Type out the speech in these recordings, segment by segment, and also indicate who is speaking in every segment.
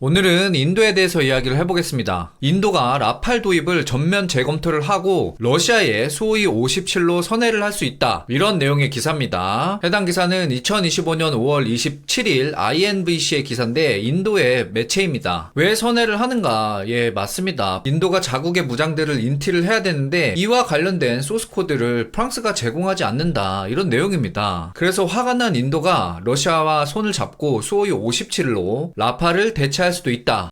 Speaker 1: 오늘은 인도에 대해서 이야기를 해보겠습니다. 인도가 라팔 도입을 전면 재검토를 하고 러시아에 소위 57로 선회를 할 수 있다. 이런 내용의 기사입니다. 해당 기사는 2025년 5월 27일 INVC의 기사인데 인도의 매체입니다. 왜 선회를 하는가? 예, 맞습니다. 인도가 자국의 무장들을 인티를 해야 되는데 이와 관련된 소스코드를 프랑스가 제공하지 않는다. 이런 내용입니다. 그래서 화가 난 인도가 러시아와 손을 잡고 소위 57로 라팔을 대체할 수도 있다.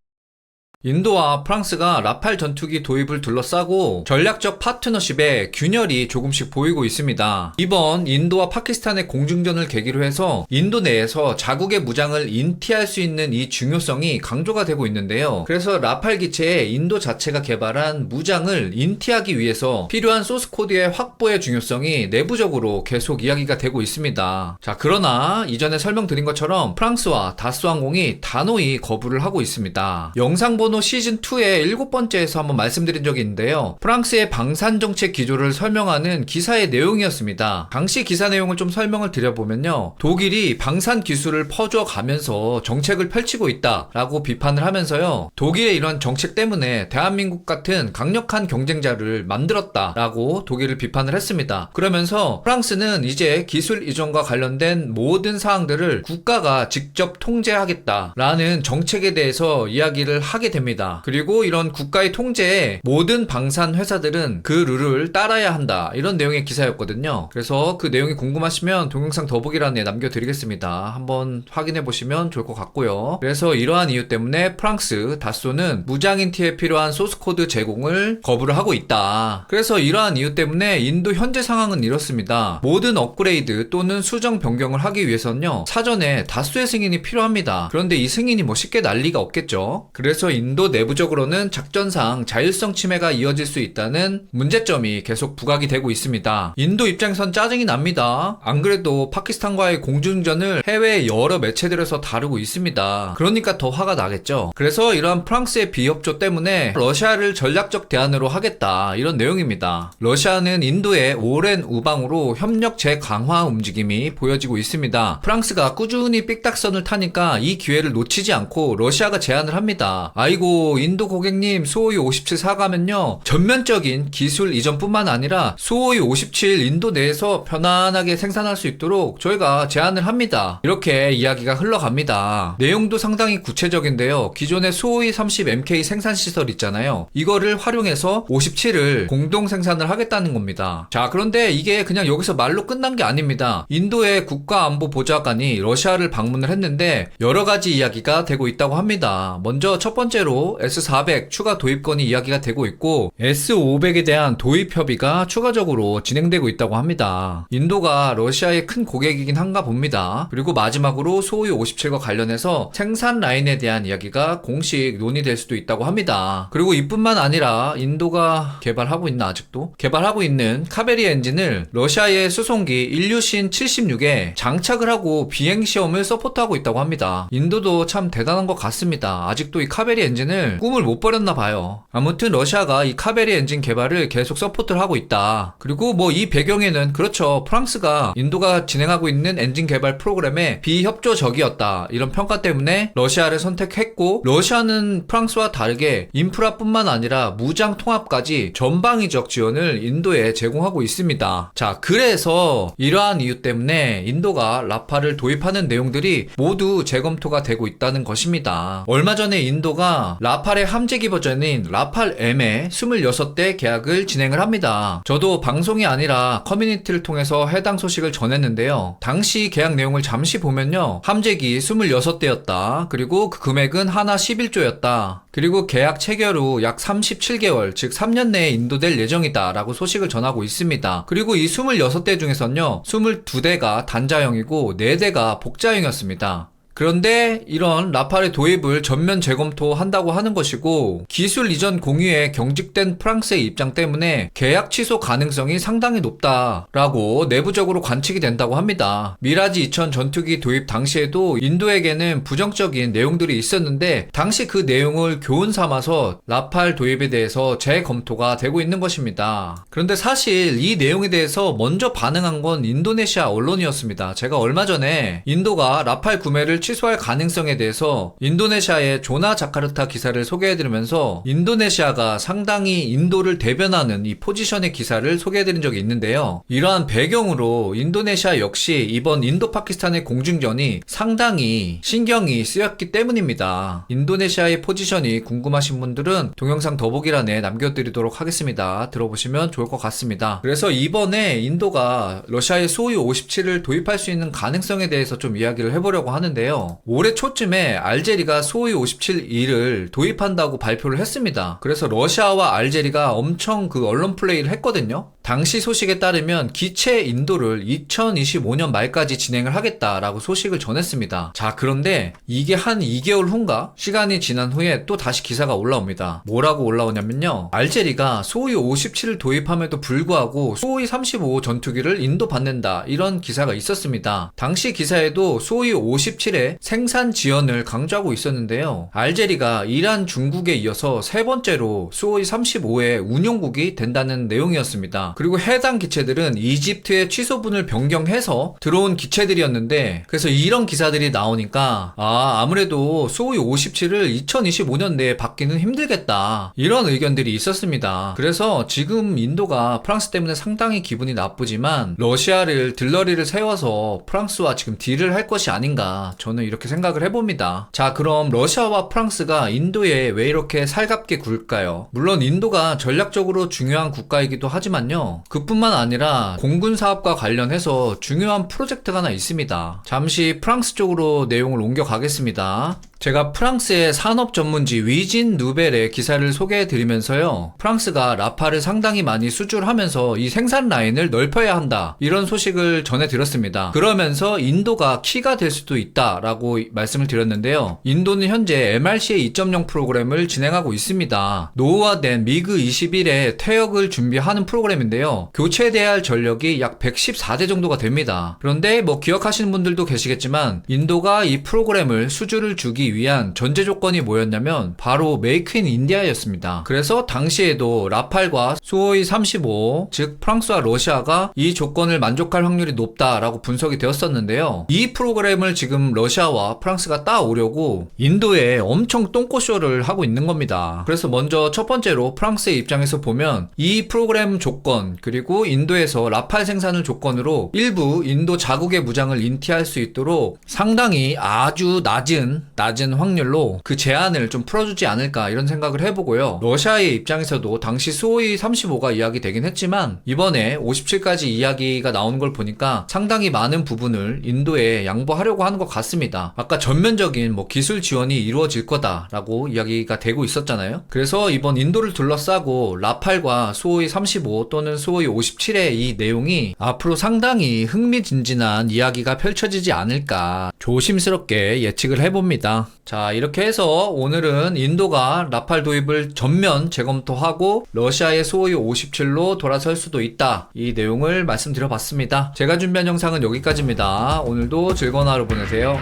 Speaker 1: 인도와 프랑스가 라팔 전투기 도입을 둘러싸고 전략적 파트너십에 균열이 조금씩 보이고 있습니다. 이번 인도와 파키스탄의 공중전을 계기로 해서 인도 내에서 자국의 무장을 인티할 수 있는 이 중요성이 강조가 되고 있는데요. 그래서 라팔 기체에 인도 자체가 개발한 무장을 인티하기 위해서 필요한 소스코드의 확보의 중요성이 내부적으로 계속 이야기가 되고 있습니다. 자, 그러나 이전에 설명드린 것처럼 프랑스와 다스항공이 단호히 거부를 하고 있습니다. 영상번호 시즌2의 7번째에서 한번 말씀드린 적이 있는데요. 프랑스의 방산정책 기조를 설명하는 기사의 내용이었습니다. 당시 기사 내용을 좀 설명을 드려보면요. 독일이 방산 기술을 퍼줘가면서 정책을 펼치고 있다라고 비판을 하면서요. 독일의 이런 정책 때문에 대한민국 같은 강력한 경쟁자를 만들었다라고 독일을 비판을 했습니다. 그러면서 프랑스는 이제 기술 이전과 관련된 모든 사항들을 국가가 직접 통제하겠다라는 정책에 대해서 이야기를 하게 됩니다. 그리고 이런 국가의 통제에 모든 방산 회사들은 그 룰을 따라야 한다. 이런 내용의 기사였거든요. 그래서 그 내용이 궁금하시면 동영상 더보기란에 남겨드리겠습니다. 한번 확인해 보시면 좋을 것 같고요. 그래서 이러한 이유 때문에 프랑스, 다소는 무장인티에 필요한 소스코드 제공을 거부를 하고 있다. 그래서 이러한 이유 때문에 인도 현재 상황은 이렇습니다. 모든 업그레이드 또는 수정 변경을 하기 위해서는요. 사전에 다수의 승인이 필요합니다. 그런데 이 승인이 뭐 쉽게 날 리가 없겠죠. 그래서 인도 내부적으로는 작전상 자율성 침해가 이어질 수 있다는 문제점이 계속 부각이 되고 있습니다. 인도 입장에선 짜증이 납니다. 안 그래도 파키스탄과의 공중전을 해외 여러 매체들에서 다루고 있습니다. 그러니까 더 화가 나겠죠. 그래서 이러한 프랑스의 비협조 때문에 러시아를 전략적 대안으로 하겠다. 이런 내용입니다. 러시아는 인도의 오랜 우방으로 협력 재강화 움직임이 보여지고 있습니다. 프랑스가 꾸준히 삑딱선을 타니까 이 기회를 놓치지 않고 러시아가 제안을 합니다. 아이고, 인도 고객님, 수호이 57 사가면요 전면적인 기술 이전뿐만 아니라 수호이 57 인도 내에서 편안하게 생산할 수 있도록 저희가 제안을 합니다. 이렇게 이야기가 흘러갑니다. 내용도 상당히 구체적인데요. 기존의 수호이 30 MK 생산시설 있잖아요. 이거를 활용해서 57을 공동 생산을 하겠다는 겁니다. 자, 그런데 이게 그냥 여기서 말로 끝난 게 아닙니다. 인도의 국가안보보좌관이 러시아를 방문을 했는데 여러 가지 이야기가 되고 있다고 합니다. 먼저 첫 번째로 S400 추가 도입건이 이야기가 되고 있고 S500에 대한 도입 협의가 추가적으로 진행되고 있다고 합니다. 인도가 러시아의 큰 고객이긴 한가 봅니다. 그리고 마지막으로 소위 57과 관련해서 생산 라인에 대한 이야기가 공식 논의될 수도 있다고 합니다. 그리고 이뿐만 아니라 인도가 개발하고 있는 아직도 개발하고 있는 카베리 엔진을 러시아의 수송기 일류신 76에 장착을 하고 비행시험을 서포트하고 있다고 합니다. 인도도 참 대단한 것 같습니다. 아직도 이 카베리 엔진을 꿈을 못 버렸나 봐요. 아무튼 러시아가 이 카베리 엔진 개발을 계속 서포트를 하고 있다. 그리고 뭐 이 배경에는 그렇죠. 프랑스가 인도가 진행하고 있는 엔진 개발 프로그램에 비협조적이었다. 이런 평가 때문에 러시아를 선택했고 러시아는 프랑스와 다르게 인프라뿐만 아니라 무장 통합까지 전방위적 지원을 인도에 제공하고 있습니다. 자, 그래서 이러한 이유 때문에 인도가 라팔을 도입하는 내용들이 모두 재검토가 되고 있다는 것입니다. 얼마 전에 인도가 라팔의 함재기 버전인 라팔 M의 26대 계약을 진행을 합니다. 저도 방송이 아니라 커뮤니티를 통해서 해당 소식을 전했는데요. 당시 계약 내용을 잠시 보면요. 함재기 26대였다. 그리고 그 금액은 하나 11조였다. 그리고 계약 체결 후 약 37개월, 즉 3년 내에 인도될 예정이다 라고 소식을 전하고 있습니다. 그리고 이 26대 중에서는요. 22대가 단자형이고 4대가 복자형이었습니다. 그런데 이런 라팔의 도입을 전면 재검토한다고 하는 것이고 기술 이전 공유에 경직된 프랑스의 입장 때문에 계약 취소 가능성이 상당히 높다라고 내부적으로 관측이 된다고 합니다. 미라지 2000 전투기 도입 당시에도 인도에게는 부정적인 내용들이 있었는데 당시 그 내용을 교훈 삼아서 라팔 도입에 대해서 재검토가 되고 있는 것입니다. 그런데 사실 이 내용에 대해서 먼저 반응한 건 인도네시아 언론이었습니다. 제가 얼마 전에 인도가 라팔 구매를 취소할 가능성에 대해서 인도네시아의 조나 자카르타 기사를 소개해드리면서 인도네시아가 상당히 인도를 대변하는 이 포지션의 기사를 소개해드린 적이 있는데요. 이러한 배경으로 인도네시아 역시 이번 인도 파키스탄의 공중전이 상당히 신경이 쓰였기 때문입니다. 인도네시아의 포지션이 궁금하신 분들은 동영상 더보기란에 남겨드리도록 하겠습니다. 들어보시면 좋을 것 같습니다. 그래서 이번에 인도가 러시아의 수호이 57을 도입할 수 있는 가능성에 대해서 좀 이야기를 해보려고 하는데요. 올해 초쯤에 알제리가 수호이 57을 도입한다고 발표를 했습니다. 그래서 러시아와 알제리가 엄청 그 언론 플레이를 했거든요. 당시 소식에 따르면 기체 인도를 2025년 말까지 진행을 하겠다라고 소식을 전했습니다. 자, 그런데 이게 한 2개월 후인가? 시간이 지난 후에 또 다시 기사가 올라옵니다. 뭐라고 올라오냐면요. 알제리가 수호이 57을 도입함에도 불구하고 수호이 35 전투기를 인도받는다. 이런 기사가 있었습니다. 당시 기사에도 수호이 57의 생산 지연을 강조하고 있었는데요. 알제리가 이란, 중국에 이어서 세 번째로 수호이 35의 운용국이 된다는 내용이었습니다. 그리고 해당 기체들은 이집트의 취소분을 변경해서 들어온 기체들이었는데, 그래서 이런 기사들이 나오니까 아무래도 수호이 57을 2025년 내에 받기는 힘들겠다, 이런 의견들이 있었습니다. 그래서 지금 인도가 프랑스 때문에 상당히 기분이 나쁘지만 러시아를 들러리를 세워서 프랑스와 지금 딜을 할 것이 아닌가, 저는 이렇게 생각을 해봅니다. 자, 그럼 러시아와 프랑스가 인도에 왜 이렇게 살갑게 굴까요? 물론 인도가 전략적으로 중요한 국가이기도 하지만요, 그뿐만 아니라 공군 사업과 관련해서 중요한 프로젝트가 하나 있습니다. 잠시 프랑스 쪽으로 내용을 옮겨가겠습니다. 제가 프랑스의 산업 전문지 위진 누벨의 기사를 소개해드리면서요, 프랑스가 라팔을 상당히 많이 수출하면서 이 생산 라인을 넓혀야 한다, 이런 소식을 전해드렸습니다. 그러면서 인도가 키가 될 수도 있다라고 말씀을 드렸는데요. 인도는 현재 MRCA 2.0 프로그램을 진행하고 있습니다. 노후화된 미그 21의 퇴역을 준비하는 프로그램인데요. 교체돼야 할 전력이 약 114대 정도가 됩니다. 그런데 뭐 기억하시는 분들도 계시겠지만 인도가 이 프로그램을 수주를 주기 위한 전제 조건이 뭐였냐면 바로 메이크 인 인디아였습니다. 그래서 당시에도 라팔과 수호이 35, 즉 프랑스와 러시아가 이 조건을 만족할 확률이 높다라고 분석이 되었었는데요. 이 프로그램을 지금 러시아와 프랑스가 따오려고 인도에 엄청 똥꼬쇼를 하고 있는 겁니다. 그래서 먼저 첫 번째로 프랑스의 입장에서 보면 이 프로그램 조건, 그리고 인도에서 라팔 생산을 조건으로 일부 인도 자국의 무장을 인티할 수 있도록 상당히 아주 낮은 확률로 그 제한을 좀 풀어주지 않을까, 이런 생각을 해보고요. 러시아의 입장에서도 당시 수호이 35가 이야기되긴 했지만 이번에 57까지 이야기가 나오는 걸 보니까 상당히 많은 부분을 인도에 양보하려고 하는 것 같습니다. 아까 전면적인 기술 지원이 이루어질 거다라고 이야기가 되고 있었잖아요. 그래서 이번 인도를 둘러싸고 라팔과 수호이 35 또는 수호이 57의 이 내용이 앞으로 상당히 흥미진진한 이야기가 펼쳐지지 않을까 조심스럽게 예측을 해봅니다. 자, 이렇게 해서 오늘은 인도가 라팔 도입을 전면 재검토하고 러시아의 수호이 57로 돌아설 수도 있다, 이 내용을 말씀드려봤습니다. 제가 준비한 영상은 여기까지입니다. 오늘도 즐거운 하루 보내세요.